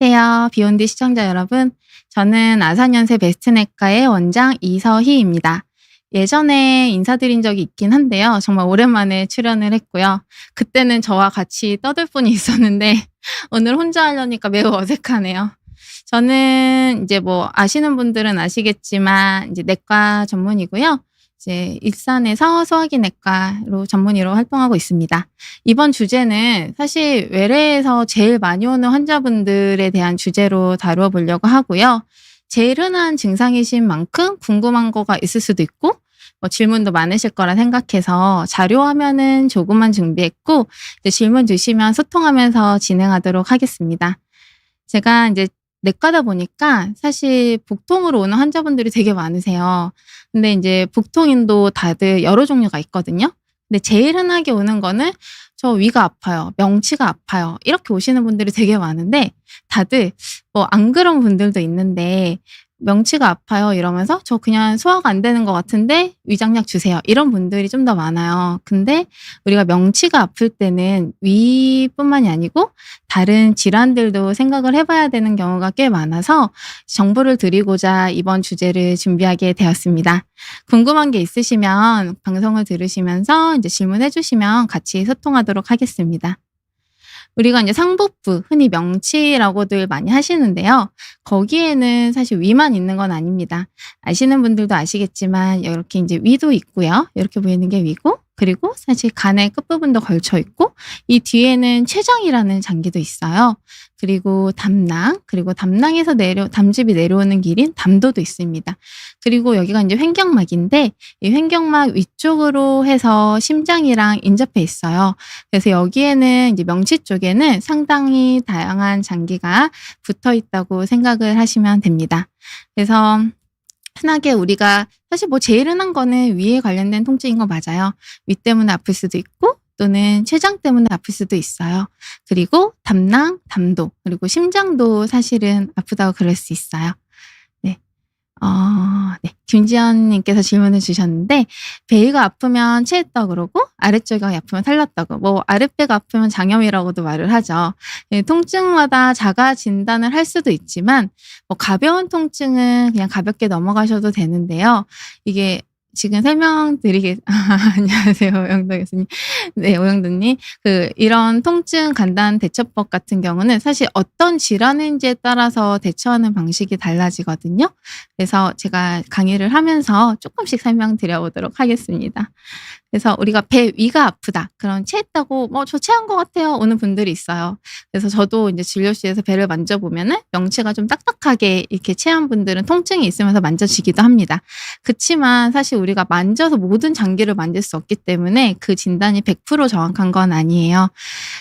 안녕하세요. 비욘드 시청자 여러분. 저는 아사년세 베스트내과의 원장 이서희입니다. 예전에 인사드린 적이 있긴 한데요. 정말 오랜만에 출연을 했고요. 그때는 저와 같이 떠들 분이 있었는데 오늘 혼자 하려니까 매우 어색하네요. 저는 이제 뭐 아시는 분들은 아시겠지만 이제 내과 전문이고요. 이제 일산에서 소화기 내과로 전문의로 활동하고 있습니다. 이번 주제는 사실 외래에서 제일 많이 오는 환자분들에 대한 주제로 다루어 보려고 하고요. 제일 흔한 증상이신 만큼 궁금한 거가 있을 수도 있고 뭐 질문도 많으실 거라 생각해서 자료 화면은 조금만 준비했고 이제 질문 주시면 소통하면서 진행하도록 하겠습니다. 제가 이제 내과다 보니까 사실 복통으로 오는 환자분들이 되게 많으세요. 근데 이제 복통인도 다들 여러 종류가 있거든요. 근데 제일 흔하게 오는 거는 저 위가 아파요. 명치가 아파요. 이렇게 오시는 분들이 되게 많은데 다들 뭐 안 그런 분들도 있는데 명치가 아파요 이러면서 저 그냥 소화가 안 되는 것 같은데 위장약 주세요. 이런 분들이 좀 더 많아요. 근데 우리가 명치가 아플 때는 위뿐만이 아니고 다른 질환들도 생각을 해봐야 되는 경우가 꽤 많아서 정보를 드리고자 이번 주제를 준비하게 되었습니다. 궁금한 게 있으시면 방송을 들으시면서 이제 질문해 주시면 같이 소통하도록 하겠습니다. 우리가 이제 상복부, 흔히 명치라고들 많이 하시는데요. 거기에는 사실 위만 있는 건 아닙니다. 아시는 분들도 아시겠지만 이렇게 이제 위도 있고요. 이렇게 보이는 게 위고 그리고 사실 간의 끝부분도 걸쳐 있고 이 뒤에는 췌장이라는 장기도 있어요. 그리고 담낭, 그리고 담낭에서 담즙이 내려오는 길인 담도도 있습니다. 그리고 여기가 이제 횡격막인데 이 횡격막 위쪽으로 해서 심장이랑 인접해 있어요. 그래서 여기에는 이제 명치 쪽에는 상당히 다양한 장기가 붙어 있다고 생각을 하시면 됩니다. 그래서 흔하게 우리가 사실 뭐 제일 흔한 거는 위에 관련된 통증인 거 맞아요. 위 때문에 아플 수도 있고 또는 췌장 때문에 아플 수도 있어요. 그리고 담낭, 담도, 그리고 심장도 사실은 아프다고 그럴 수 있어요. 네. 네. 김지연님께서 질문을 주셨는데 배가 아프면 체했다 그러고 아래쪽이 아프면 살랐다고 뭐 아랫배가 아프면 장염이라고도 말을 하죠. 통증마다 자가 진단을 할 수도 있지만 뭐 가벼운 통증은 그냥 가볍게 넘어가셔도 되는데요. 이게 지금 안녕하세요. 오영도 교수님. 네, 오영도님. 이런 통증 간단 대처법 같은 경우는 사실 어떤 질환인지에 따라서 대처하는 방식이 달라지거든요. 그래서 제가 강의를 하면서 조금씩 설명드려 보도록 하겠습니다. 그래서 우리가 배 위가 아프다. 그럼 체했다고 뭐 저 체한 것 같아요. 오는 분들이 있어요. 그래서 저도 이제 진료실에서 배를 만져보면은 명치가 좀 딱딱하게 이렇게 체한 분들은 통증이 있으면서 만져지기도 합니다. 그치만 사실 우리가 만져서 모든 장기를 만질 수 없기 때문에 그 진단이 100% 정확한 건 아니에요.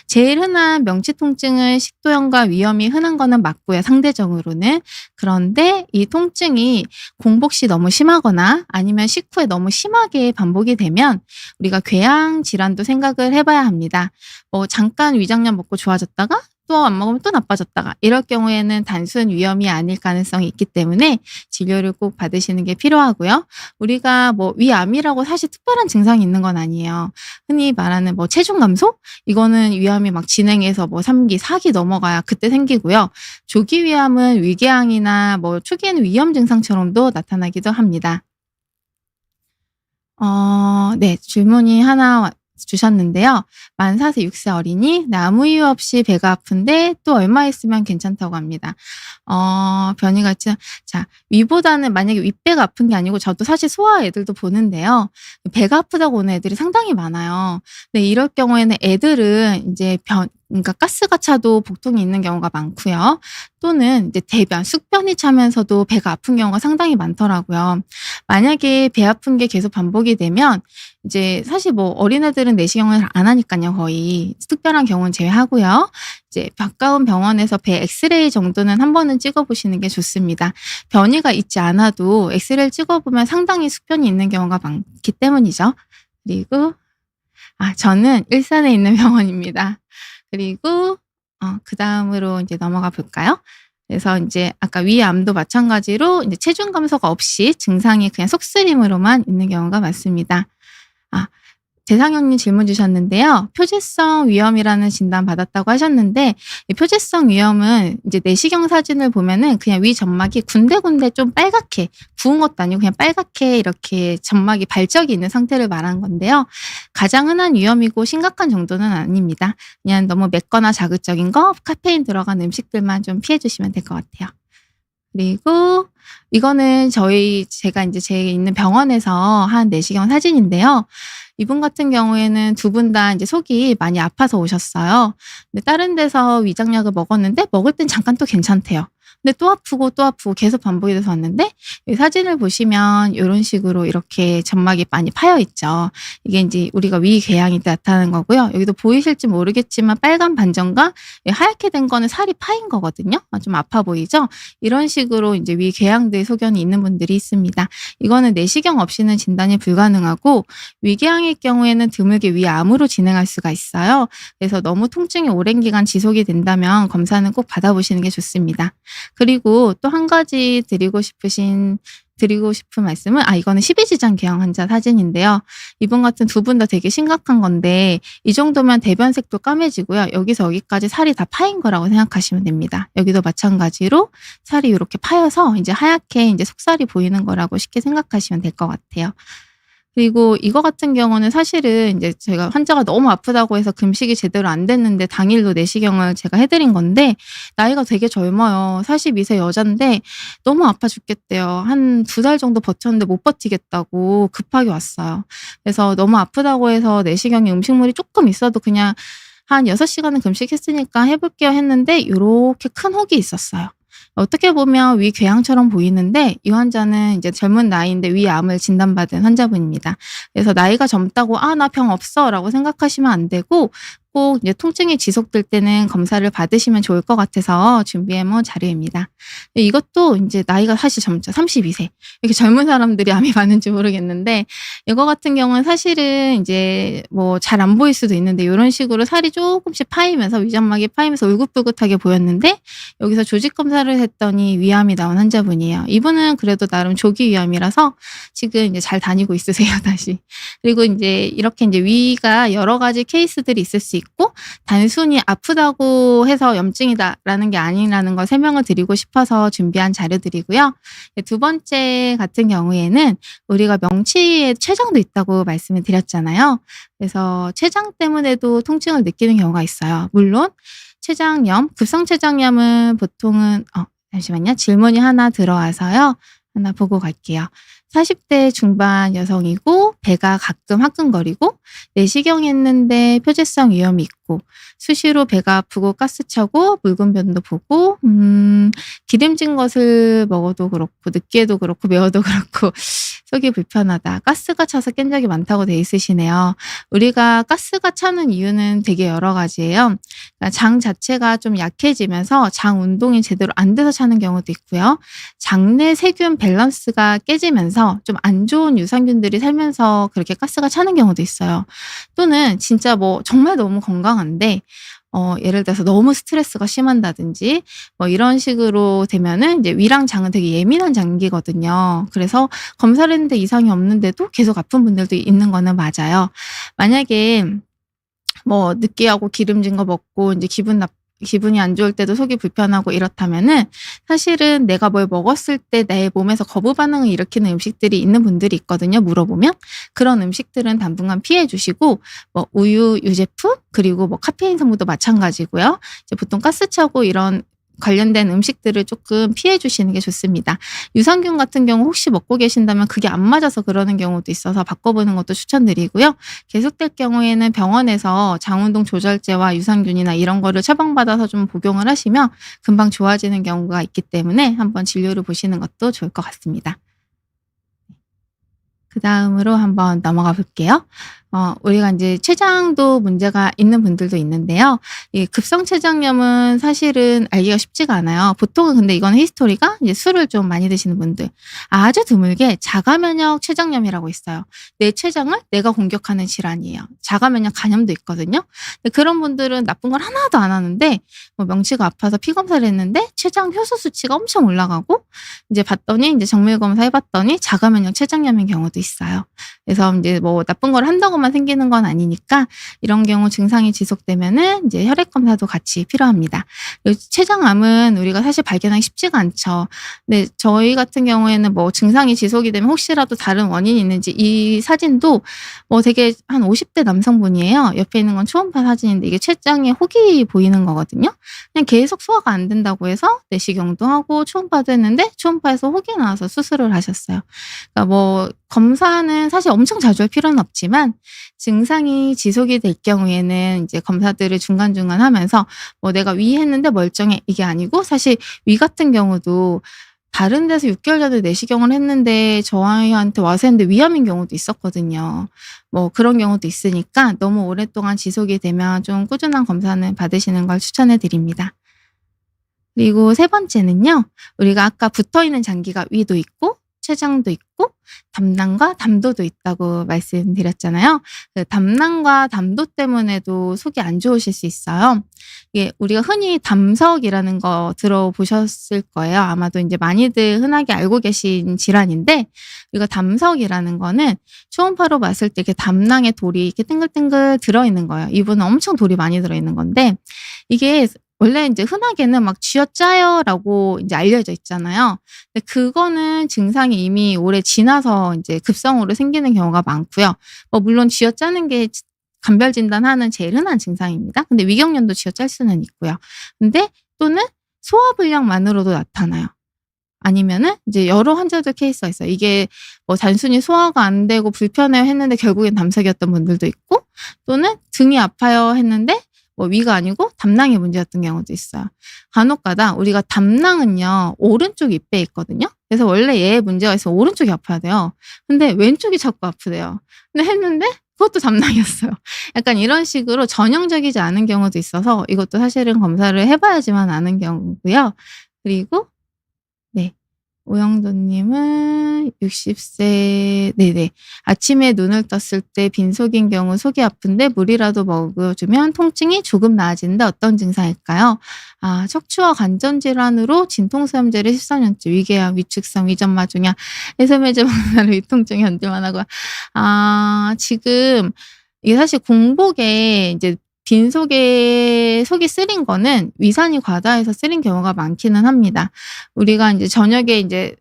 제일 흔한 명치 통증은 식도염과 위염이 흔한 거는 맞고요. 상대적으로는. 그런데 이 통증이 공복 시 너무 심하거나 아니면 식후에 너무 심하게 반복이 되면 우리가 궤양 질환도 생각을 해봐야 합니다. 뭐 잠깐 위장약 먹고 좋아졌다가 또 안 먹으면 또 나빠졌다가 이럴 경우에는 단순 위염이 아닐 가능성이 있기 때문에 진료를 꼭 받으시는 게 필요하고요. 우리가 뭐 위암이라고 사실 특별한 증상이 있는 건 아니에요. 흔히 말하는 뭐 체중 감소? 이거는 위암이 막 진행해서 뭐 3기, 4기 넘어가야 그때 생기고요. 조기 위암은 위궤양이나 뭐 초기에는 위염 증상처럼도 나타나기도 합니다. 네, 질문이 하나 주셨는데요. 만 4세 6세 어린이 아무 이유 없이 배가 아픈데 또 얼마 있으면 괜찮다고 합니다. 변이가 있지. 자, 위보다는 만약에 윗배가 아픈 게 아니고 저도 사실 소아 애들도 보는데요. 배가 아프다고 오는 애들이 상당히 많아요. 근데 이럴 경우에는 애들은 이제 그러니까 가스가 차도 복통이 있는 경우가 많고요. 또는 이제 대변, 숙변이 차면서도 배가 아픈 경우가 상당히 많더라고요. 만약에 배 아픈 게 계속 반복이 되면 이제 사실 뭐 어린애들은 내시경을 안 하니까요. 거의 특별한 경우는 제외하고요. 이제 가까운 병원에서 배 엑스레이 정도는 한 번은 찍어보시는 게 좋습니다. 변이가 있지 않아도 엑스레이를 찍어보면 상당히 숙변이 있는 경우가 많기 때문이죠. 그리고 저는 일산에 있는 병원입니다. 그리고 그 다음으로 이제 넘어가 볼까요? 그래서 이제 아까 위암도 마찬가지로 이제 체중 감소가 없이 증상이 그냥 속쓰림으로만 있는 경우가 많습니다. 대상형님 질문 주셨는데요. 표지성 위염이라는 진단 받았다고 하셨는데, 이 표지성 위염은 이제 내시경 사진을 보면은 그냥 위 점막이 군데군데 좀 빨갛게, 부은 것도 아니고 그냥 빨갛게 이렇게 점막이 발적이 있는 상태를 말하는 건데요. 가장 흔한 위염이고 심각한 정도는 아닙니다. 그냥 너무 맵거나 자극적인 거, 카페인 들어간 음식들만 좀 피해 주시면 될 것 같아요. 그리고 이거는 제가 이제 제 있는 병원에서 한 내시경 사진인데요. 이분 같은 경우에는 두 분 다 이제 속이 많이 아파서 오셨어요. 근데 다른 데서 위장약을 먹었는데 먹을 땐 잠깐 또 괜찮대요. 근데 또 아프고 또 아프고 계속 반복이 돼서 왔는데, 이 사진을 보시면 이런 식으로 이렇게 점막이 많이 파여 있죠. 이게 이제 우리가 위궤양이 나타나는 거고요. 여기도 보이실지 모르겠지만 빨간 반점과 하얗게 된 거는 살이 파인 거거든요. 좀 아파 보이죠? 이런 식으로 이제 위궤양들 소견이 있는 분들이 있습니다. 이거는 내시경 없이는 진단이 불가능하고, 위궤양일 경우에는 드물게 위암으로 진행할 수가 있어요. 그래서 너무 통증이 오랜 기간 지속이 된다면 검사는 꼭 받아보시는 게 좋습니다. 그리고 또 한 가지 드리고 싶은 말씀은, 이거는 십이지장 궤양 환자 사진인데요. 이분 같은 두 분 다 되게 심각한 건데, 이 정도면 대변색도 까매지고요. 여기서 여기까지 살이 다 파인 거라고 생각하시면 됩니다. 여기도 마찬가지로 살이 이렇게 파여서 이제 하얗게 이제 속살이 보이는 거라고 쉽게 생각하시면 될 것 같아요. 그리고 이거 같은 경우는 사실은 이제 제가 환자가 너무 아프다고 해서 금식이 제대로 안 됐는데 당일로 내시경을 제가 해드린 건데, 나이가 되게 젊어요. 42세 여잔데 너무 아파 죽겠대요. 한 2달 정도 버텼는데 못 버티겠다고 급하게 왔어요. 그래서 너무 아프다고 해서 내시경에 음식물이 조금 있어도 그냥 한 6시간은 금식했으니까 해볼게요 했는데, 요렇게 큰 혹이 있었어요. 어떻게 보면 위궤양처럼 보이는데, 이 환자는 이제 젊은 나이인데 위암을 진단받은 환자분입니다. 그래서 나이가 젊다고 나 병 없어라고 생각하시면 안 되고, 꼭 이제 통증이 지속될 때는 검사를 받으시면 좋을 것 같아서 준비해 놓은 자료입니다. 이것도 이제 나이가 사실 젊죠. 32세. 이렇게 젊은 사람들이 암이 많은지 모르겠는데, 이거 같은 경우는 사실은 이제 뭐 잘 안 보일 수도 있는데, 이런 식으로 살이 조금씩 파이면서 위점막이 파이면서 울긋불긋하게 보였는데, 여기서 조직 검사를 했더니 위암이 나온 환자분이에요. 이분은 그래도 나름 조기 위암이라서 지금 이제 잘 다니고 있으세요, 다시. 그리고 이제 이렇게 이제 위가 여러 가지 케이스들이 있을 수 있고, 단순히 아프다고 해서 염증이다라는 게 아니라는 걸 설명을 드리고 싶어서 준비한 자료들이고요. 두 번째 같은 경우에는 우리가 명치에 췌장도 있다고 말씀을 드렸잖아요. 그래서 췌장 때문에도 통증을 느끼는 경우가 있어요. 물론 췌장염, 급성췌장염은 보통은 잠시만요. 질문이 하나 들어와서요. 하나 보고 갈게요. 40대 중반 여성이고 배가 가끔 화끈거리고 내시경 했는데 표지성 위염이 있고 수시로 배가 아프고 가스 차고 묽은 변도 보고 기름진 것을 먹어도 그렇고 느끼해도 그렇고 매워도 그렇고 속이 불편하다. 가스가 차서 깬 적이 많다고 돼 있으시네요. 우리가 가스가 차는 이유는 되게 여러 가지예요. 그러니까 장 자체가 좀 약해지면서 장 운동이 제대로 안 돼서 차는 경우도 있고요. 장내 세균 밸런스가 깨지면서 좀 안 좋은 유산균들이 살면서 그렇게 가스가 차는 경우도 있어요. 또는 진짜 뭐 정말 너무 건강한데 예를 들어서 너무 스트레스가 심한다든지 뭐 이런 식으로 되면은 이제 위랑 장은 되게 예민한 장기거든요. 그래서 검사를 했는데 이상이 없는데도 계속 아픈 분들도 있는 거는 맞아요. 만약에 뭐 느끼하고 기름진 거 먹고 이제 기분이 안 좋을 때도 속이 불편하고 이렇다면은 사실은 내가 뭘 먹었을 때 내 몸에서 거부 반응을 일으키는 음식들이 있는 분들이 있거든요. 물어보면 그런 음식들은 당분간 피해 주시고 뭐 우유, 유제품 그리고 뭐 카페인 성분도 마찬가지고요. 이제 보통 가스 차고 이런 관련된 음식들을 조금 피해 주시는 게 좋습니다. 유산균 같은 경우 혹시 먹고 계신다면 그게 안 맞아서 그러는 경우도 있어서 바꿔보는 것도 추천드리고요. 계속될 경우에는 병원에서 장운동 조절제와 유산균이나 이런 거를 처방받아서 좀 복용을 하시면 금방 좋아지는 경우가 있기 때문에 한번 진료를 보시는 것도 좋을 것 같습니다. 그 다음으로 한번 넘어가 볼게요. 우리가 이제 췌장도 문제가 있는 분들도 있는데요. 이 급성췌장염은 사실은 알기가 쉽지가 않아요. 보통은 근데 이건 히스토리가 이제 술을 좀 많이 드시는 분들, 아주 드물게 자가면역 췌장염이라고 있어요. 내 췌장을 내가 공격하는 질환이에요. 자가면역 간염도 있거든요. 근데 그런 분들은 나쁜 걸 하나도 안 하는데 뭐 명치가 아파서 피 검사를 했는데 췌장 효소 수치가 엄청 올라가고 이제 봤더니 이제 정밀 검사 해봤더니 자가면역 췌장염인 경우도 있어요. 그래서 이제 뭐 나쁜 걸 한다고 경우만 생기는 건 아니니까 이런 경우 증상이 지속되면은 이제 혈액 검사도 같이 필요합니다. 췌장암은 우리가 사실 발견하기 쉽지가 않죠. 근데 저희 같은 경우에는 뭐 증상이 지속이 되면 혹시라도 다른 원인이 있는지 이 사진도 뭐 되게 한 50대 남성분이에요. 옆에 있는 건 초음파 사진인데 이게 췌장에 혹이 보이는 거거든요. 그냥 계속 소화가 안 된다고 해서 내시경도 하고 초음파도 했는데 초음파에서 혹이 나와서 수술을 하셨어요. 그러니까 뭐 검사는 사실 엄청 자주 할 필요는 없지만 증상이 지속이 될 경우에는 이제 검사들을 중간중간 하면서 뭐 내가 위 했는데 멀쩡해 이게 아니고 사실 위 같은 경우도 다른 데서 6개월 전에 내시경을 했는데 저희한테 와서 했는데 위암인 경우도 있었거든요. 뭐 그런 경우도 있으니까 너무 오랫동안 지속이 되면 좀 꾸준한 검사는 받으시는 걸 추천해 드립니다. 그리고 세 번째는요. 우리가 아까 붙어있는 장기가 위도 있고 췌장도 있고 담낭과 담도도 있다고 말씀드렸잖아요. 그 담낭과 담도 때문에도 속이 안 좋으실 수 있어요. 이게 우리가 흔히 담석이라는 거 들어보셨을 거예요. 아마도 이제 많이들 흔하게 알고 계신 질환인데 우리가 담석이라는 거는 초음파로 봤을 때 이렇게 담낭에 돌이 이렇게 땡글땡글 들어있는 거예요. 이분은 엄청 돌이 많이 들어있는 건데 이게 원래 이제 흔하게는 막 쥐어짜요라고 이제 알려져 있잖아요. 근데 그거는 증상이 이미 오래 지나서 이제 급성으로 생기는 경우가 많고요. 뭐 물론 쥐어짜는 게 감별 진단하는 제일 흔한 증상입니다. 근데 위경련도 쥐어짤 수는 있고요. 근데 또는 소화불량만으로도 나타나요. 아니면은 이제 여러 환자들 케이스가 있어요. 이게 뭐 단순히 소화가 안 되고 불편해요 했는데 결국엔 담석이었던 분들도 있고 또는 등이 아파요 했는데 뭐 위가 아니고 담낭이 문제였던 경우도 있어요. 간혹가다 우리가 담낭은요 오른쪽 윗배에 있거든요. 그래서 원래 얘 문제가 있으면 오른쪽이 아파야 돼요. 근데 왼쪽이 자꾸 아프대요. 근데 했는데 그것도 담낭이었어요. 약간 이런 식으로 전형적이지 않은 경우도 있어서 이것도 사실은 검사를 해봐야지만 아는 경우고요. 그리고 네. 오영도님은 60세, 네네. 아침에 눈을 떴을 때 빈속인 경우 속이 아픈데 물이라도 먹어주면 통증이 조금 나아지는데 어떤 증상일까요? 아, 척추와 관전 질환으로 진통소염제를 14년째, 위궤양, 위축성, 위전마종양, 해소매제 먹는 위통증이 견딜만 하고, 아, 지금 이게 사실 공복에 이제 빈속에 속이 쓰린 거는 위산이 과다해서 쓰린 경우가 많기는 합니다. 우리가 이제 저녁에 이제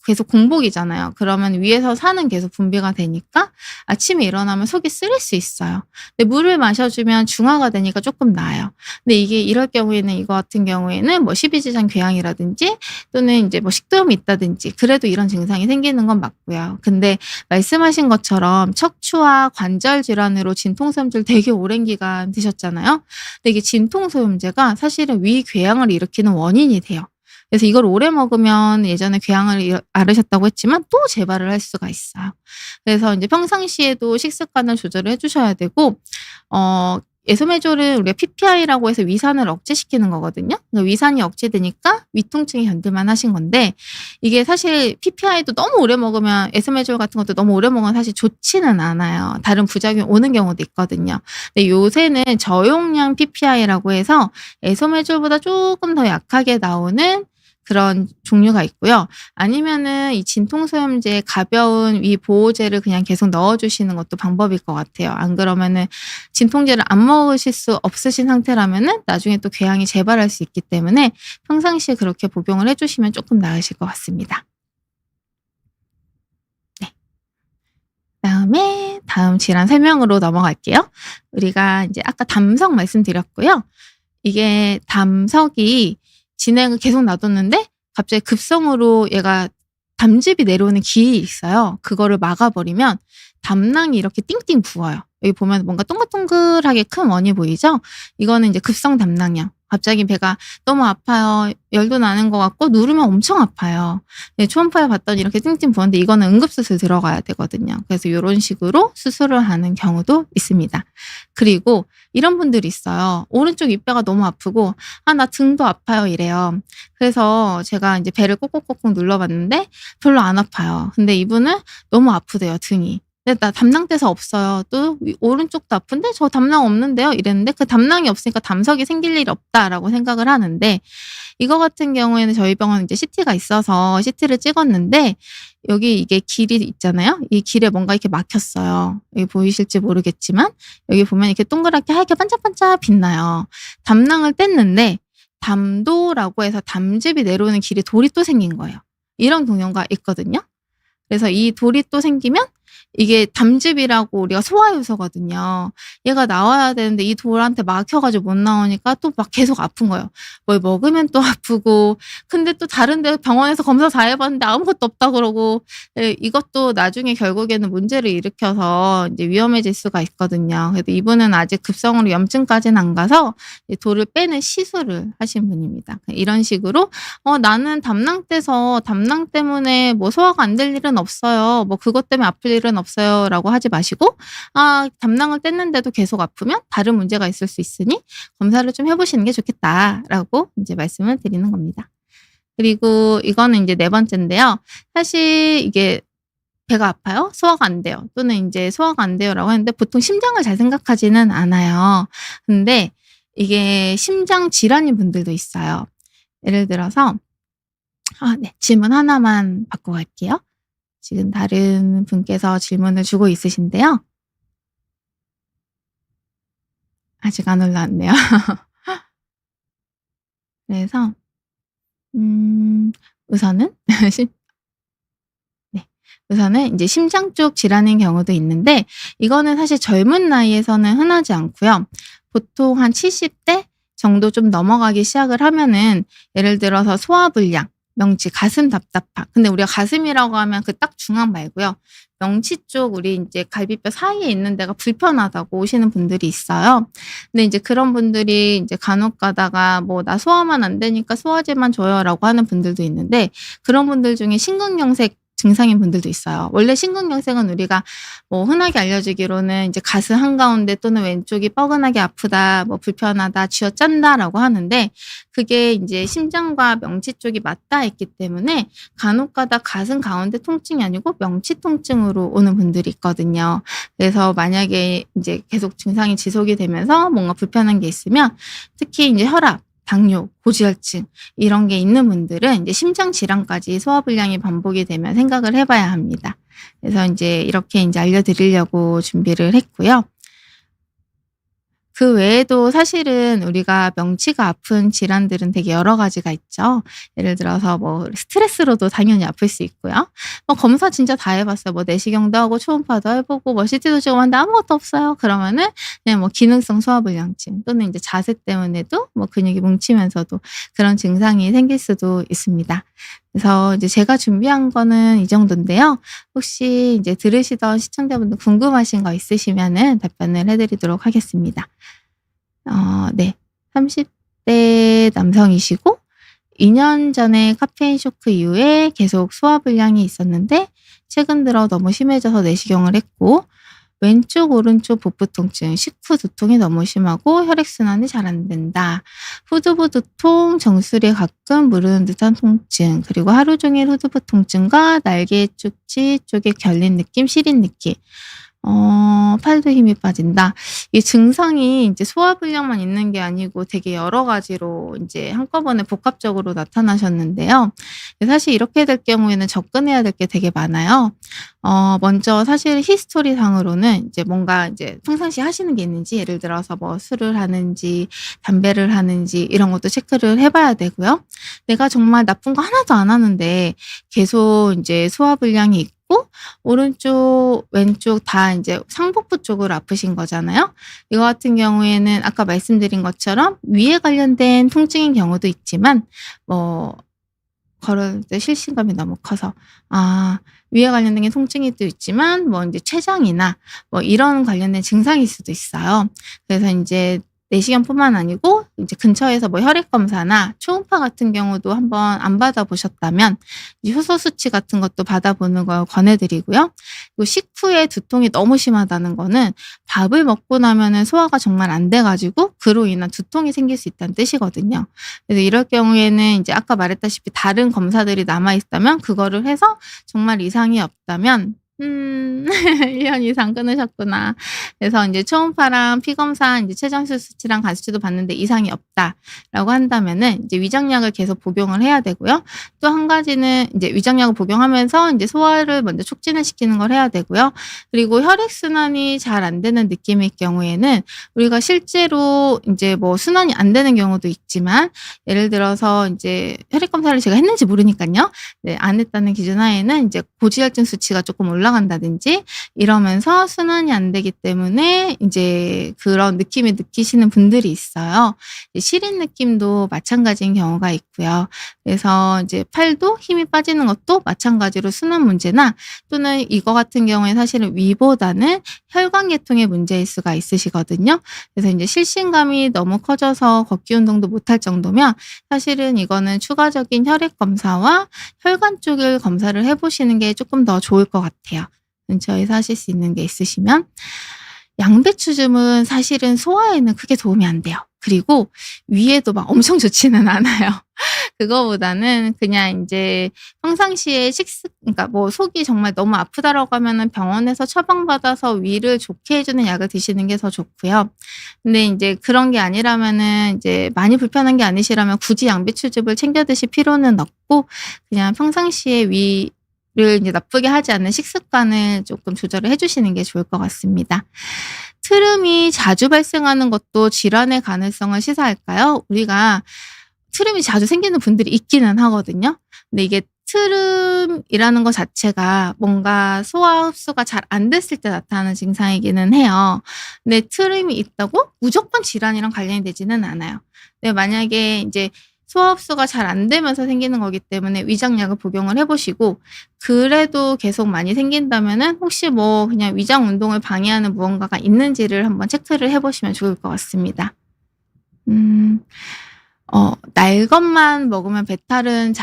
계속 공복이잖아요. 그러면 위에서 산은 계속 분비가 되니까 아침에 일어나면 속이 쓰릴 수 있어요. 근데 물을 마셔주면 중화가 되니까 조금 나아요. 근데 이게 이럴 경우에는 이거 같은 경우에는 뭐 십이지장 궤양이라든지 또는 이제 뭐 식도염이 있다든지 그래도 이런 증상이 생기는 건 맞고요. 근데 말씀하신 것처럼 척추와 관절 질환으로 진통소염제를 되게 오랜 기간 드셨잖아요. 근데 이게 진통소염제가 사실은 위궤양을 일으키는 원인이 돼요. 그래서 이걸 오래 먹으면 예전에 궤양을 앓으셨다고 했지만 또 재발을 할 수가 있어요. 그래서 이제 평상시에도 식습관을 조절을 해주셔야 되고, 에소메졸은 우리가 PPI라고 해서 위산을 억제시키는 거거든요. 그러니까 위산이 억제되니까 위통증이 견딜만 하신 건데, 이게 사실 PPI도 너무 오래 먹으면, 에소메졸 같은 것도 너무 오래 먹으면 사실 좋지는 않아요. 다른 부작용이 오는 경우도 있거든요. 근데 요새는 저용량 PPI라고 해서 에소메졸보다 조금 더 약하게 나오는 그런 종류가 있고요. 아니면은 이 진통소염제 가벼운 위 보호제를 그냥 계속 넣어주시는 것도 방법일 것 같아요. 안 그러면은 진통제를 안 먹으실 수 없으신 상태라면은 나중에 또 궤양이 재발할 수 있기 때문에 평상시에 그렇게 복용을 해주시면 조금 나으실 것 같습니다. 네. 그다음에 다음 질환 설명으로 넘어갈게요. 우리가 이제 아까 담석 말씀드렸고요. 이게 담석이 진행을 계속 놔뒀는데 갑자기 급성으로 얘가 담즙이 내려오는 길이 있어요. 그거를 막아버리면 담낭이 이렇게 띵띵 부어요. 여기 보면 뭔가 동글동글하게 큰 원이 보이죠? 이거는 이제 급성 담낭염. 갑자기 배가 너무 아파요. 열도 나는 것 같고 누르면 엄청 아파요. 네, 초음파에 봤더니 이렇게 띵띵 부었는데 이거는 응급수술 들어가야 되거든요. 그래서 이런 식으로 수술을 하는 경우도 있습니다. 그리고 이런 분들이 있어요. 오른쪽 윗배가 너무 아프고 나 등도 아파요 이래요. 그래서 제가 이제 배를 꼭꼭꼭꼭 눌러봤는데 별로 안 아파요. 근데 이분은 너무 아프대요 등이. "네 나 담낭 떼서 없어요." 또 "오른쪽도 아픈데 저 담낭 없는데요." 이랬는데 그 "담낭이 없으니까 담석이 생길 일이 없다."라고 생각을 하는데 이거 같은 경우에는 저희 병원은 이제 CT가 있어서 CT를 찍었는데 여기 이게 길이 있잖아요. 이 길에 뭔가 이렇게 막혔어요. 여기 보이실지 모르겠지만 여기 보면 이렇게 동그랗게 하얗게 반짝반짝 빛나요. 담낭을 뗐는데 담도라고 해서 담즙이 내려오는 길에 돌이 또 생긴 거예요. 이런 경우가 있거든요. 그래서 이 돌이 또 생기면 이게 담즙이라고 우리가 소화 요소거든요. 얘가 나와야 되는데 이 돌한테 막혀 가지고 못 나오니까 또 막 계속 아픈 거예요. 뭘 먹으면 또 아프고 근데 또 다른 데 병원에서 검사 다 해 봤는데 아무것도 없다 그러고 예 이것도 나중에 결국에는 문제를 일으켜서 인제 위험해질 수가 있거든요. 그래도 이분은 아직 급성으로 염증까지는 안 가서 이 돌을 빼는 시술을 하신 분입니다. 이런 식으로 나는 담낭 떼서 담낭 때문에 뭐 소화가 안 될 일은 없어요. 뭐 그것 때문에 아플 일은 없어요라고 하지 마시고 담낭을 뗐는데도 계속 아프면 다른 문제가 있을 수 있으니 검사를 좀 해 보시는 게 좋겠다라고 인제 말씀을 드리는 겁니다. 그리고 이거는 인제 네 번째인데요. 사실 이게 "배가 아파요? 소화가 안 돼요." 또는 인제 "소화가 안 돼요."라고 하는데 보통 심장을 잘 생각하지는 않아요. 근데 이게 심장 질환인 분들도 있어요. 예를 들어서 네. 질문 하나만 받고 갈게요. 지금 다른 분께서 질문을 주고 있으신데요. 아직 안 올라왔네요. 그래서 우선은 심 네. 우선은 인제 심장 쪽 질환인 경우도 있는데 이거는 사실 젊은 나이에서는 흔하지 않고요. 보통 한 70대 정도 좀 넘어가기 시작을 하면은 예를 들어서 소화불량, 명치, 가슴 답답함. 근데 우리가 가슴이라고 하면 그 딱 중앙 말고요. 명치 쪽 우리 인제 갈비뼈 사이에 있는 데가 불편하다고 오시는 분들이 있어요. 근데 인제 그런 분들이 인제 간혹 가다가 뭐 "나 소화만 안 되니까 소화제만 줘요."라고 하는 분들도 있는데 그런 분들 중에 심근경색 증상인 분들도 있어요. 원래 심근경색은 우리가 뭐 흔하게 알려지기로는 이제 "가슴 한가운데 또는 왼쪽이 뻐근하게 아프다. 뭐 불편하다. 쥐어짠다."라고 하는데 그게 인제 심장과 명치 쪽이 맞닿아 있기 때문에 간혹 가다 가슴 가운데 통증이 아니고 명치 통증으로 오는 분들이 있거든요. 그래서 만약에 인제 계속 증상이 지속이 되면서 뭔가 불편한 게 있으면 특히 인제 혈압, 당뇨, 고지혈증 이런 게 있는 분들은 인제 심장 질환까지 소화불량이 반복이 되면 생각을 해 봐야 합니다. 그래서 인제 이렇게 인제 알려 드리려고 준비를 했고요. 그 외에도 사실은 우리가 명치가 아픈 질환들은 되게 여러 가지가 있죠. 예를 들어서 뭐 스트레스로도 당연히 아플 수 있고요. 검사 진짜 다 해 봤어요. 뭐 내시경도 하고 초음파도 해 보고 뭐 CT도 찍어 봤는데 아무것도 없어요. 그러면은 그냥 뭐 기능성 소화불량증 또는 인제 자세 때문에도 뭐 근육이 뭉치면서도 그런 증상이 생길 수도 있습니다. 그래서 이제 제가 준비한 거는 이 정돈데요. 혹시 인제 들으시던 시청자분들 궁금하신 거 있으시면은 답변을 해 드리도록 하겠습니다. 네. 30대 남성이시고 2년 전에 카페인 쇼크 이후에 계속 소화불량이 있었는데 최근 들어 너무 심해져서 내시경을 했고 왼쪽 오른쪽 복부 통증, 식후 두통이 너무 심하고 혈액순환이 잘 안 된다. 후두부 두통, 정수리에 가끔 무르는 듯한 통증, 그리고 하루 종일 후두부 통증과 날개 쪽지 쪽에 결린 느낌, 시린 느낌. 팔도 힘이 빠진다. 이 증상이 인제 소화불량만 있는 게 아니고 되게 여러 가지로 인제 한꺼번에 복합적으로 나타나셨는데요. 사실 이렇게 될 경우에는 접근해야 될 게 되게 많아요. 먼저 사실 히스토리 상으로는 이제 뭔가 이제 평상시에 하시는 게 있는지 예를 들어서 뭐 술을 하는지 담배를 하는지 이런 것도 체크를 해 봐야 되고요. 내가 정말 나쁜 거 하나도 안 하는데 계속 인제 소화불량이 있고 오른쪽 왼쪽 다 인제 상복부 쪽으로 아프신 거잖아요. 이거 같은 경우에는 아까 말씀드린 것처럼 위에 관련된 통증인 경우도 있지만 뭐 걸을 때 실신감이 너무 커서 위에 관련된 게 통증이 또 있지만 뭐 인제 췌장이나 뭐 이런 관련된 증상일 수도 있어요. 그래서 인제 내시경뿐만 아니고 인제 근처에서 뭐 혈액 검사나 초음파 같은 경우도 한번 안 받아 보셨다면 이 효소 수치 같은 것도 받아 보는 걸 권해 드리고요. 그리고 식후에 두통이 너무 심하다는 거는 밥을 먹고 나면은 소화가 정말 안 돼 가지고 그로 인한 두통이 생길 수 있다는 뜻이거든요. 그래서 이럴 경우에는 인제 아까 말했다시피 다른 검사들이 남아 있다면 그거를 해서 정말 이상이 없다면 1년 이상 끊으셨구나. 그래서 인제 초음파랑 피검사 인제 췌장술 수치랑 간수치도 봤는데 이상이 없다라고 한다면은 이제 위장약을 계속 복용을 해야 되고요. 또 한 가지는 인제 위장약을 복용하면서 인제 소화를 먼저 촉진을 시키는 걸 해야 되고요. 그리고 혈액순환이 잘 안 되는 느낌일 경우에는 우리가 실제로 인제 뭐 순환이 안 되는 경우도 있지만 예를 들어서 인제 혈액 검사를 제가 했는지 모르니깐요. 네, 안 했다는 기준 하에는 인제 고지혈증 수치가 쪼끔 올라간다든지 이러면서 순환이 안 되기 때문에 인제 그런 느낌을 느끼시는 분들이 있어요. 이제 시린 느낌도 마찬가지인 경우가 있고요. 그래서 이제 팔도 힘이 빠지는 것도 마찬가지로 순환 문제나 또는 이거 같은 경우에 사실은 위보다는 혈관 계통의 문제일 수가 있으시거든요. 그래서 인제 실신감이 너무 커져서 걷기 운동도 못할 정도면 사실은 이거는 추가적인 혈액 검사와 혈관 쪽을 검사를 해 보시는 게 쪼끔 더 좋을 것 같아요. 근처에서 하실 수 있는 게 있으시면. 양배추즙은 사실은 소화에는 크게 도움이 안 돼요. 그리고 위에도 막 엄청 좋지는 않아요. 그거보다는 그냥 인제 평상시에 그러니까 뭐 속이 정말 너무 아프다라고 하면은 병원에서 처방받아서 위를 좋게 해 주는 약을 드시는 게 더 좋고요. 근데 인제 그런 게 아니라면은 인제 많이 불편한 게 아니시라면 굳이 양배추즙을 챙겨 드실 필요는 없고 그냥 평상시에 위를 이제 나쁘게 하지 않는 식습관을 쪼끔 조절을 해 주시는 게 좋을 것 같습니다. 트름이 자주 발생하는 것도 질환의 가능성을 시사할까요? 우리가 트름이 자주 생기는 분들이 있기는 하거든요. 근데 이게 트름이라는 것 자체가 뭔가 소화 흡수가 잘 안 됐을 때 나타나는 증상이기는 해요. 근데 트름이 있다고 무조건 질환이랑 관련이 되지는 않아요. 근데 만약에 인제 소화 흡수가 잘 안 되면서 생기는 거기 때문에 위장약을 복용을 해 보시고 그래도 계속 많이 생긴다면은 혹시 뭐 그냥 위장 운동을 방해하는 무언가가 있는지를 한번 체크를 해 보시면 좋을 것 같습니다. 음. 날 것만 먹으면 배탈이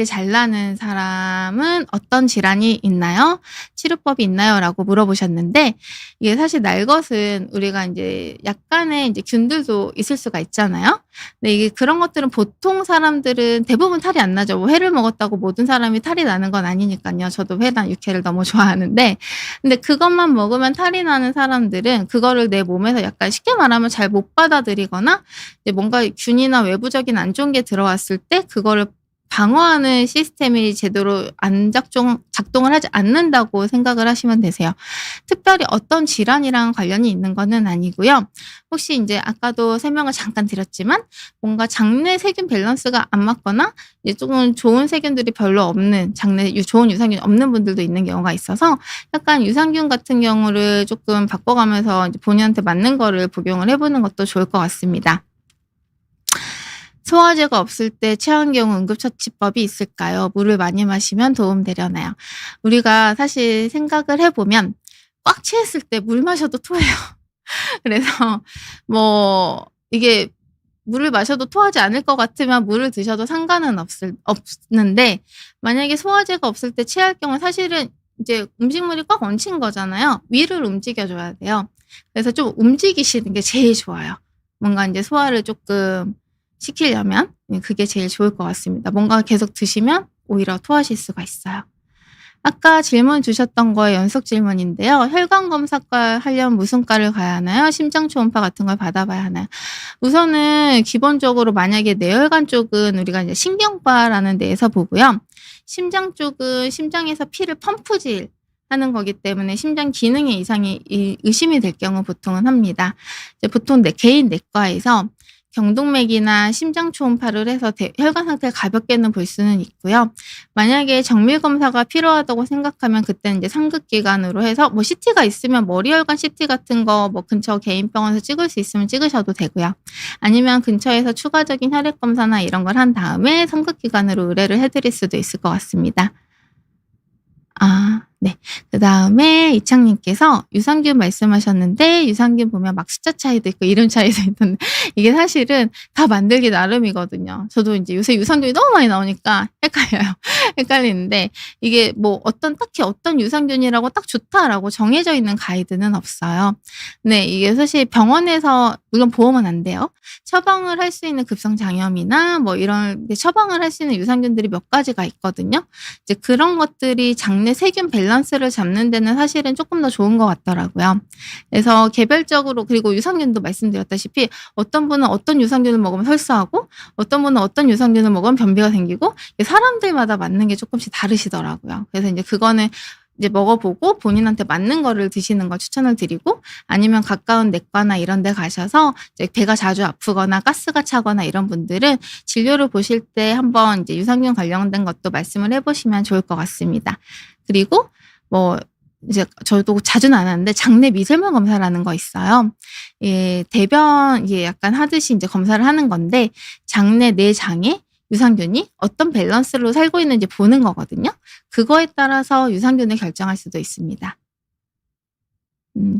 잘 나는 사람은 어떤 질환이 있나요? 치료법이 있나요?"라고 물어보셨는데 이게 사실 날 것은 우리가 인제 약간의 인제 균들도 있을 수가 있잖아요. 근데 이게 그런 것들은 보통 사람들은 대부분 탈이 안 나죠. 뭐 회를 먹었다고 모든 사람이 탈이 나는 건 아니니깐요. 저도 회나 육회를 너무 좋아하는데 근데 그것만 먹으면 탈이 나는 사람들은 그거를 내 몸에서 약간 쉽게 말하면 잘 못 받아들이거나 이제 뭔가 균이나 외부적인 안 좋은 게 들어왔을 때 그거를 방어하는 시스템이 제대로 안 작동을 하지 않는다고 생각을 하시면 되세요. 특별히 어떤 질환이랑 관련이 있는 거는 아니고요. 혹시 인제 아까도 설명을 잠깐 드렸지만 뭔가 장내 세균 밸런스가 안 맞거나 이제 쪼금 좋은 세균들이 별로 없는 장내에 좋은 유산균이 없는 분들도 있는 경우가 있어서 약간 유산균 같은 경우를 쪼끔 바꿔가면서 이제 본인한테 맞는 거를 복용을 해 보는 것도 좋을 것 같습니다. 소화제가 없을 때 체한 경우 응급처치법이 있을까요? 물을 많이 마시면 도움되려나요? 우리가 사실 생각을 해 보면 꽉 취했을 때 물 마셔도 토해요. 그래서 뭐 이게 물을 마셔도 토하지 않을 것 같으면 물을 드셔도 상관은 없는데 만약에 소화제가 없을 때 체할 경우는 사실은 이제 음식물이 꽉 얹힌 거잖아요. 위를 움직여 줘야 돼요. 그래서 좀 움직이시는 게 제일 좋아요. 뭔가 인제 소화를 쪼끔 시키려면 그게 제일 좋을 것 같습니다. 뭔가 계속 드시면 오히려 토하실 수가 있어요. 아까 질문 주셨던 거의 연속 질문인데요. 혈관 검사과 하려면 무슨 과를 가야 하나요? 심장 초음파 같은 걸 받아 봐야 하나요? 우선은 기본적으로 만약에 뇌혈관 쪽은 우리가 이제 신경과라는 데에서 보고요. 심장 쪽은 심장에서 피를 펌프질 하는 거기 때문에 심장 기능에 이상이 의심이 될 경우 보통은 합니다. 이제 보통 개인 내과에서 경동맥이나 심장 초음파를 해서 혈관 상태를 가볍게는 볼 수는 있고요. 만약에 정밀 검사가 필요하다고 생각하면 그때는 이제 상급기관으로 해서 뭐 CT가 있으면 머리 혈관 CT 같은 거 뭐 근처 개인 병원에서 찍을 수 있으면 찍으셔도 되고요. 아니면 근처에서 추가적인 혈액 검사나 이런 걸 한 다음에 상급기관으로 의뢰를 해 드릴 수도 있을 것 같습니다. 네. 그다음에 이창님께서 유산균 말씀하셨는데 유산균 보면 막 숫자 차이도 있고 이름 차이도 있던데 이게 사실은 다 만들기 나름이거든요. 저도 인제 요새 유산균이 너무 많이 나오니까 헷갈려요. 헷갈리는데 이게 뭐 딱히 어떤 유산균이라고 딱 좋다라고 정해져 있는 가이드는 없어요. 네. 이게 사실 병원에서 물론 보험은 안 돼요. 처방을 할 수 있는 급성장염이나 뭐 이런 처방을 할 수 있는 유산균들이 몇 가지가 있거든요. 이제 그런 것들이 장내 세균 밸런스를 잡는 데는 사실은 조금 더 좋은 것 같더라고요. 그래서 개별적으로 그리고 유산균도 말씀드렸다시피 어떤 분은 어떤 유산균을 먹으면 설사하고 어떤 분은 어떤 유산균을 먹으면 변비가 생기고 사람들마다 맞는 게 조금씩 다르시더라고요. 그래서 이제 그거는 이제 먹어보고 본인한테 맞는 거를 드시는 걸 추천을 드리고 아니면 가까운 내과나 이런 데 가셔서 이제 배가 자주 아프거나 가스가 차거나 이런 분들은 진료를 보실 때 한번 이제 유산균 관련된 것도 말씀을 해보시면 좋을 것 같습니다. 그리고 뭐 이제 저도 자주는 안 하는데 장내 미세먼 검사라는 거 있어요. 예, 대변 이게 약간 하듯이 이제 검사를 하는 건데 장내 내장에 유산균이 어떤 밸런스로 살고 있는지 보는 거거든요. 그거에 따라서 유산균을 결정할 수도 있습니다.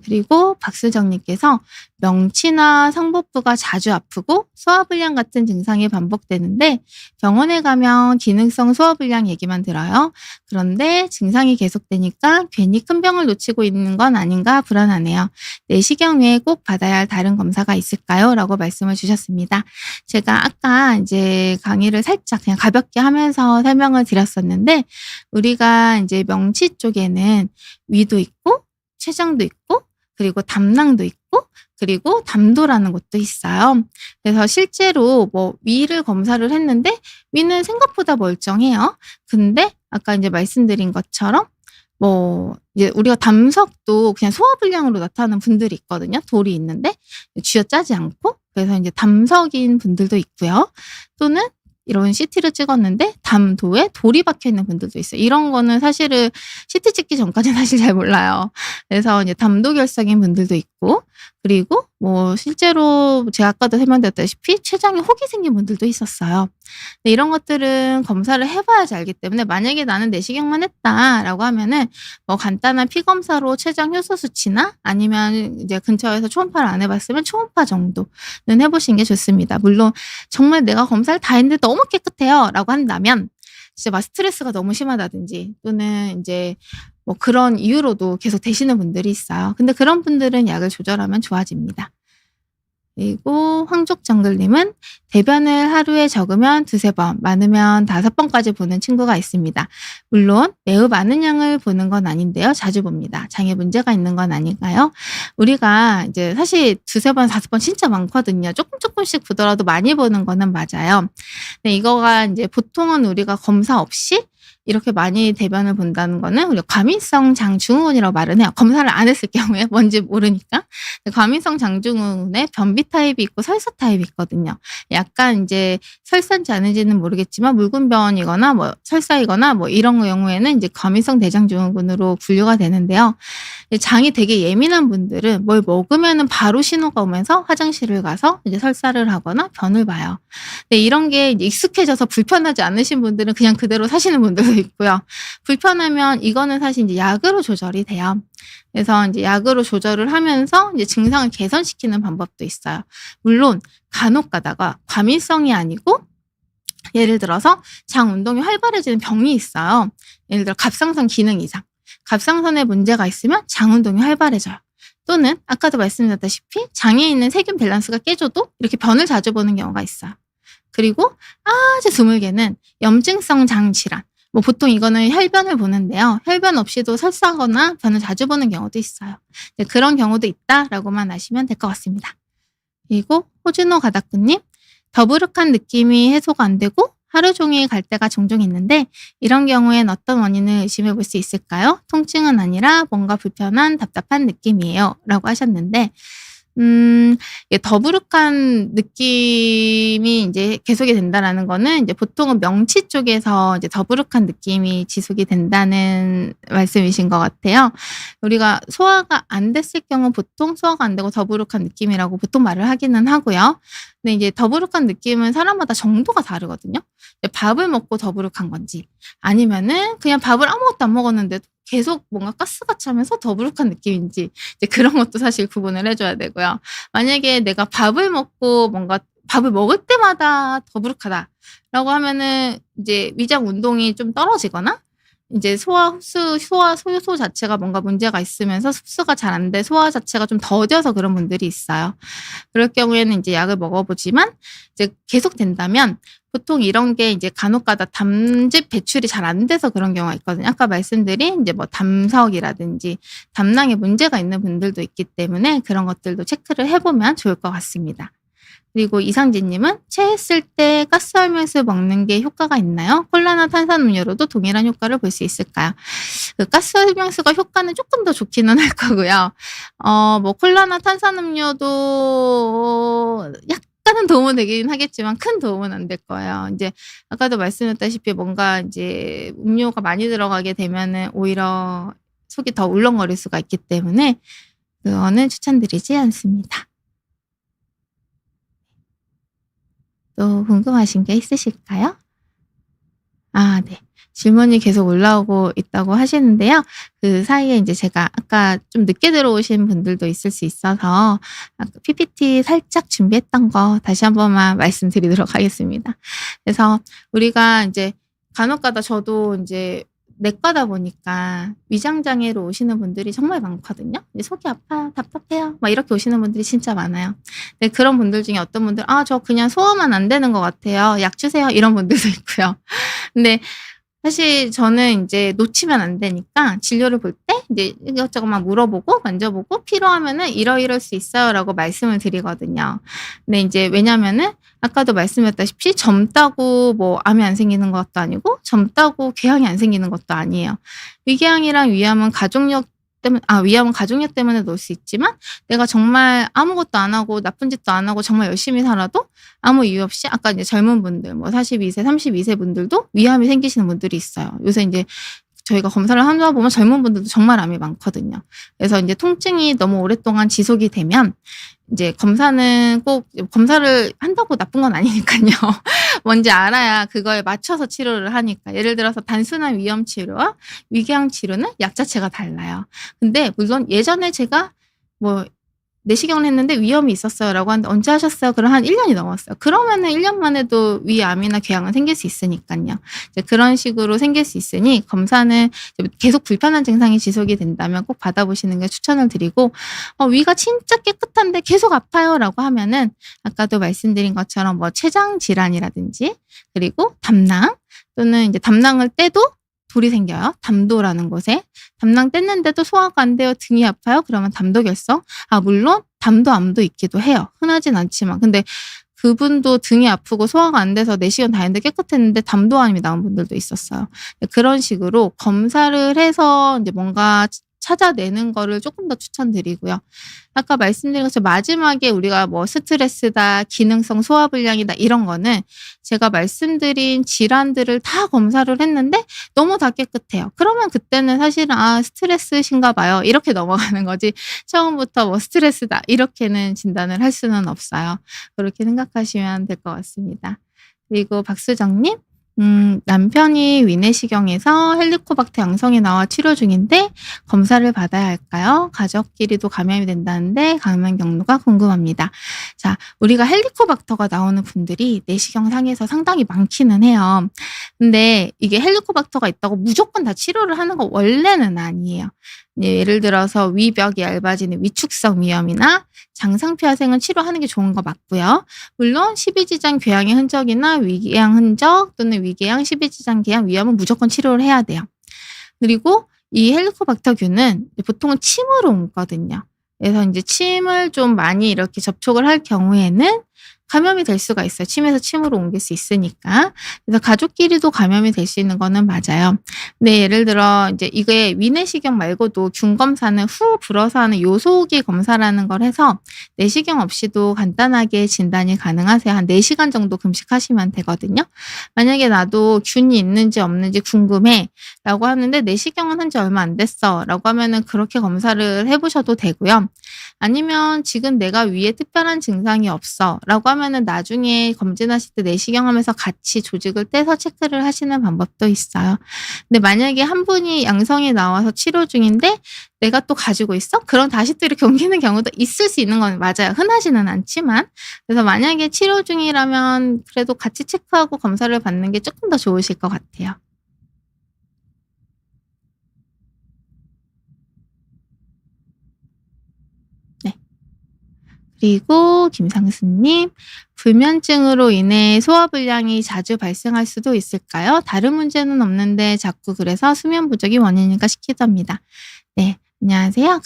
그리고 박수정님께서 명치나 상복부가 자주 아프고 소화불량 같은 증상이 반복되는데 병원에 가면 기능성 소화불량 얘기만 들어요. 그런데 증상이 계속되니까 괜히 큰 병을 놓치고 있는 건 아닌가 불안하네요. 내시경 외에 꼭 받아야 할 다른 검사가 있을까요? 라고 말씀을 주셨습니다. 제가 아까 이제 강의를 살짝 그냥 가볍게 하면서 설명을 드렸었는데 우리가 이제 명치 쪽에는 위도 있고 췌장도 있고 그리고 담낭도 있고 그리고 담도라는 것도 있어요. 그래서 실제로 뭐 위를 검사를 했는데 위는 생각보다 멀쩡해요. 근데 아까 이제 말씀드린 것처럼 뭐 이제 우리가 담석도 그냥 소화불량으로 나타나는 분들이 있거든요. 돌이 있는데 쥐어짜지 않고 그래서 이제 담석인 분들도 있고요. 또는 이런 CT를 찍었는데 담도에 돌이 박혀 있는 분들도 있어요. 이런 거는 사실은 CT 찍기 전까지는 사실 잘 몰라요. 그래서 이제 담도 결석인 분들도 있고 그리고 뭐 실제로 제가 아까도 설명드렸다시피 췌장에 혹이 생긴 분들도 있었어요. 근데 이런 것들은 검사를 해봐야지 알기 때문에 만약에 나는 내시경만 했다라고 하면은 뭐 간단한 피 검사로 췌장 효소 수치나 아니면 이제 근처에서 초음파를 안 해봤으면 초음파 정도는 해보시는 게 좋습니다. 물론 정말 내가 검사를 다 했는데 너무 깨끗해요라고 한다면 진짜 막 스트레스가 너무 심하다든지 또는 이제 뭐 그런 이유로도 계속 되시는 분들이 있어요. 근데 그런 분들은 약을 조절하면 좋아집니다. 그리고 황족정글님은 대변을 하루에 적으면 2-3번, 많으면 5번까지 보는 친구가 있습니다. 물론 매우 많은 양을 보는 건 아닌데요. 자주 봅니다. 장에 문제가 있는 건 아닐까요? 우리가 이제 사실 2-3번, 5번 진짜 많거든요. 조금씩 보더라도 많이 보는 거는 맞아요. 근데 이거가 이제 보통은 우리가 검사 없이 이렇게 많이 대변을 본다는 거는 우리가 과민성 장증후군이라고 말은 해요. 검사를 안 했을 경우에 뭔지 모르니까. 과민성 장증후군에 변비 타입이 있고 설사 타입이 있거든요. 약간 이제 설사인지 아닌지는 모르겠지만 묽은변이거나 뭐 설사이거나 뭐 이런 경우에는 이제 과민성 대장증후군으로 분류가 되는데요. 장이 되게 예민한 분들은 뭘 먹으면은 바로 신호가 오면서 화장실을 가서 이제 설사를 하거나 변을 봐요. 근데 이런 게 이제 익숙해져서 불편하지 않으신 분들은 그냥 그대로 사시는 분들도 있고요. 불편하면 이거는 사실 이제 약으로 조절이 돼요. 그래서 이제 약으로 조절을 하면서 이제 증상을 개선시키는 방법도 있어요. 물론 간혹 가다가 과민성이 아니고 예를 들어서 장 운동이 활발해지는 병이 있어요. 예를 들어 갑상선 기능 이상. 갑상선에 문제가 있으면 장 운동이 활발해져요. 또는 아까도 말씀드렸다시피 장에 있는 세균 밸런스가 깨져도 이렇게 변을 자주 보는 경우가 있어요. 그리고 아주 드물게는 염증성 장 질환. 뭐 보통 이거는 혈변을 보는데요. 혈변 없이도 설사하거나 변을 자주 보는 경우도 있어요. 그런 경우도 있다라고만 아시면 될 것 같습니다. 그리고 호주노 가다꾸님, 더부룩한 느낌이 해소가 안 되고 하루 종일 갈 때가 종종 있는데 이런 경우엔 어떤 원인을 의심해 볼 수 있을까요? 통증은 아니라 뭔가 불편한 답답한 느낌이에요. 라고 하셨는데 더부룩한 느낌이 이제 계속이 된다라는 거는 이제 보통은 명치 쪽에서 이제 더부룩한 느낌이 지속이 된다는 말씀이신 것 같아요. 우리가 소화가 안 됐을 경우 보통 소화가 안 되고 더부룩한 느낌이라고 보통 말을 하기는 하고요. 근데 이제 더부룩한 느낌은 사람마다 정도가 다르거든요. 밥을 먹고 더부룩한 건지 아니면은 그냥 밥을 아무것도 안 먹었는데도 계속 뭔가 가스가 차면서 더부룩한 느낌인지 이제 그런 것도 사실 구분을 해줘야 되고요. 만약에 내가 밥을 먹고 뭔가 밥을 먹을 때마다 더부룩하다라고 하면은 이제 위장 운동이 좀 떨어지거나 이제 소화 흡수 소화 효소 자체가 뭔가 문제가 있으면서 흡수가 잘 안 돼 소화 자체가 좀 더뎌서 그런 분들이 있어요. 그럴 경우에는 인제 약을 먹어 보지만 이제 계속된다면 보통 이런 게 이제 간혹가다 담즙 배출이 잘 안 돼서 그런 경우가 있거든요. 아까 말씀드린 인제 뭐 담석이라든지 담낭에 문제가 있는 분들도 있기 때문에 그런 것들도 체크를 해 보면 좋을 것 같습니다. 그리고 이상진 님은 "체했을 때 가스활명수 먹는 게 효과가 있나요? 콜라나 탄산음료로도 동일한 효과를 볼 수 있을까요?" 그 가스활명수가 효과는 쪼끔 더 좋기는 할 거고요. 뭐 콜라나 탄산음료도 약간은 도움은 되긴 하겠지만 큰 도움은 안 될 거예요. 인제 아까도 말씀드렸다시피 뭔가 인제 음료가 많이 들어가게 되면은 오히려 속이 더 울렁거릴 수가 있기 때문에 그거는 추천드리지 않습니다. 또 궁금하신 게 있으실까요? 아 네. 질문이 계속 올라오고 있다고 하시는데요. 그 사이에 인제 제가 아까 좀 늦게 들어오신 분들도 있을 수 있어서 아까 PPT 살짝 준비했던 거 다시 한 번만 말씀드리도록 하겠습니다. 그래서 우리가 인제 간혹 가다 저도 인제 내과다 보니까 위장 장애로 오시는 분들이 정말 많거든요. 이제 "속이 아파요. 답답해요." 막 이렇게 오시는 분들이 진짜 많아요. 네, 그런 분들 중에 어떤 분들 "아 저 그냥 소화만 안 되는 것 같아요. 약 주세요." 이런 분들도 있고요. 근데 사실 저는 인제 놓치면 안 되니까 진료를 볼 때 인제 이것저것 막 물어보고 만져보고 "필요하면은 이러이럴 수 있어요."라고 말씀을 드리거든요. 근데 인제 왜냐면은 아까도 말씀드렸다시피 젊다고 뭐 암이 안 생기는 것도 아니고 젊다고 궤양이 안 생기는 것도 아니에요. 위궤양이랑 위암은 위암은 가족력 때문에 놓을 수 있지만 내가 정말 아무것도 안 하고 나쁜 짓도 안 하고 정말 열심히 살아도 아무 이유 없이 아까 이제 젊은 분들 뭐 42 세, 32세 분들도 위암이 생기시는 분들이 있어요. 요새 인제 저희가 검사를 하다 보면 젊은 분들도 정말 암이 많거든요. 그래서 인제 통증이 너무 오랫동안 지속이 되면 인제 검사는 꼭 검사를 한다고 나쁜 건 아니니깐요. 뭔지 알아야 그거에 맞춰서 치료를 하니까. 예를 들어서 단순한 위염 치료와 위궤양 치료는 약 자체가 달라요. 근데 물론 예전에 제가 뭐 "내시경을 했는데 위염이 있었어요."라고 하는데 "언제 하셨어요?" 그럼 한 1 년이 넘었어요. 그러면은 1년 만에도 위암이나 궤양은 생길 수 있으니깐요. 이제 그런 식으로 생길 수 있으니 검사는 좀 계속 불편한 증상이 지속이 된다면 꼭 받아 보시는 걸 추천을 드리고 "위가 진짜 깨끗한데 계속 아파요."라고 하면은 아까도 말씀드린 것처럼 뭐 췌장 질환이라든지 그리고 담낭 또는 인제 담낭을 떼도 돌이 생겨요, 담도라는 곳에. 담낭 뗐는데도 소화가 안 돼요. 등이 아파요. 그러면 담도결석. 물론 담도암도 있기도 해요. 흔하진 않지만. 근데 그분도 등이 아프고 소화가 안 돼서 내시경 다 했는데 깨끗했는데 담도암이 나온 분들도 있었어요. 네, 그런 식으로 검사를 해서 인제 뭔가 찾아내는 거를 쪼끔 더 추천드리고요. 아까 말씀드린 것처럼 마지막에 우리가 뭐 스트레스다, 기능성 소화불량이다 이런 거는 제가 말씀드린 질환들을 다 검사를 했는데 너무 다 깨끗해요. 그러면 그때는 사실은 '아 스트레스신가 봐요.' 이렇게 넘어가는 거지 처음부터 뭐 '스트레스다.' 이렇게는 진단을 할 수는 없어요. 그렇게 생각하시면 될 것 같습니다. 그리고 박수정 님 남편이 위내시경에서 헬리코박터 양성이 나와 치료 중인데 검사를 받아야 할까요? 가족끼리도 감염이 된다는데 감염 경로가 궁금합니다. 자, 우리가 헬리코박터가 나오는 분들이 내시경상에서 상당히 많기는 해요. 근데 이게 헬리코박터가 있다고 무조건 다 치료를 하는 거 원래는 아니에요. 예를 들어서 위벽이 얇아지는 위축성 위염이나 장상피화생은 치료하는 게 좋은 거 맞고요. 물론 십이지장 궤양의 흔적이나 위궤양 흔적 또는 위궤양, 십이지장 궤양 위험은 무조건 치료를 해야 돼요. 그리고 이 헬리코박터균은 보통은 침으로 옮거든요. 그래서 인제 침을 좀 많이 이렇게 접촉을 할 경우에는 감염이 될 수가 있어요. 침에서 침으로 옮길 수 있으니까. 그래서 가족끼리도 감염이 될 수 있는 거는 맞아요. 근데 예를 들어 인제 이게 위내시경 말고도 균 검사는 후 불어서 하는 요소기 검사라는 걸 해서 내시경 없이도 간단하게 진단이 가능하세요. 한 4 시간 정도 금식하시면 되거든요. 만약에 "나도 균이 있는지 없는지 궁금해."라고 하는데 "내시경은 한 지 얼마 안 됐어."라고 하면은 그렇게 검사를 해 보셔도 되고요. 아니면 "지금 내가 위에 특별한 증상이 없어."라고 하면은 나중에 검진하실 때 내시경하면서 같이 조직을 떼서 체크를 하시는 방법도 있어요. 근데 만약에 한 분이 양성이 나와서 치료 중인데 "내가 또 가지고 있어?" 그럼 다시 또 이렇게 옮기는 경우도 있을 수 있는 건 맞아요. 흔하지는 않지만. 그래서 만약에 치료 중이라면 그래도 같이 체크하고 검사를 받는 게 쪼끔 더 좋으실 것 같아요. 그리고 김상수님, 불면증으로 인해 소화불량이 자주 발생할 수도 있을까요? 다른 문제는 없는데 자꾸 그래서 수면 부족이 원인인가 싶기도 합니다. 네. 안녕하세요.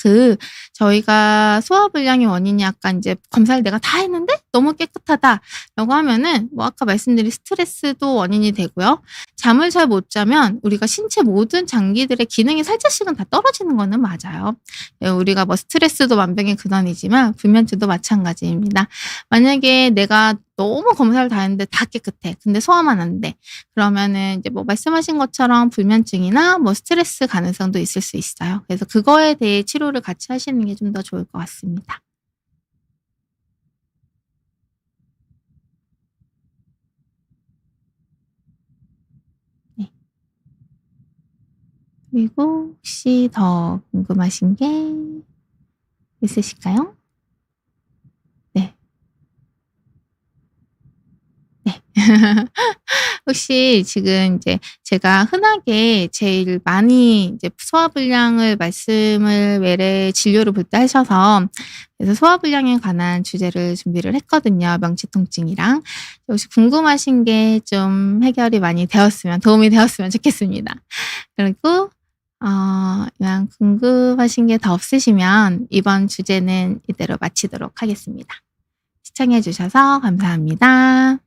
저희가 소화불량의 원인이 아까 이제 검사를 내가 다 했는데 너무 깨끗하다라고 하면은 뭐 아까 말씀드린 스트레스도 원인이 되고요. 잠을 잘 못 자면 우리가 신체 모든 장기들의 기능이 살짝씩은 다 떨어지는 거는 맞아요. 우리가 뭐 스트레스도 만병의 근원이지만 불면증도 마찬가지입니다. 만약에 내가 너무 검사를 다 했는데 다 깨끗해. 근데 소화만 안 돼. 그러면은 이제 뭐 말씀하신 것처럼 불면증이나 뭐 스트레스 가능성도 있을 수 있어요. 그래서 그거에 대해 치료를 같이 하시는 게 좀 더 좋을 것 같습니다. 네. 그리고 혹시 더 궁금하신 게 있으실까요? 네. 네. 혹시 지금 이제 제가 흔하게 제일 많이 이제 소화불량을 말씀을 외래 진료를 볼 때 하셔서 그래서 소화불량에 관한 주제를 준비를 했거든요, 명치통증이랑. 혹시 궁금하신 게 좀 해결이 많이 되었으면 도움이 되었으면 좋겠습니다. 그리고 그냥 궁금하신 게 더 없으시면 이번 주제는 이대로 마치도록 하겠습니다. 시청해 주셔서 감사합니다.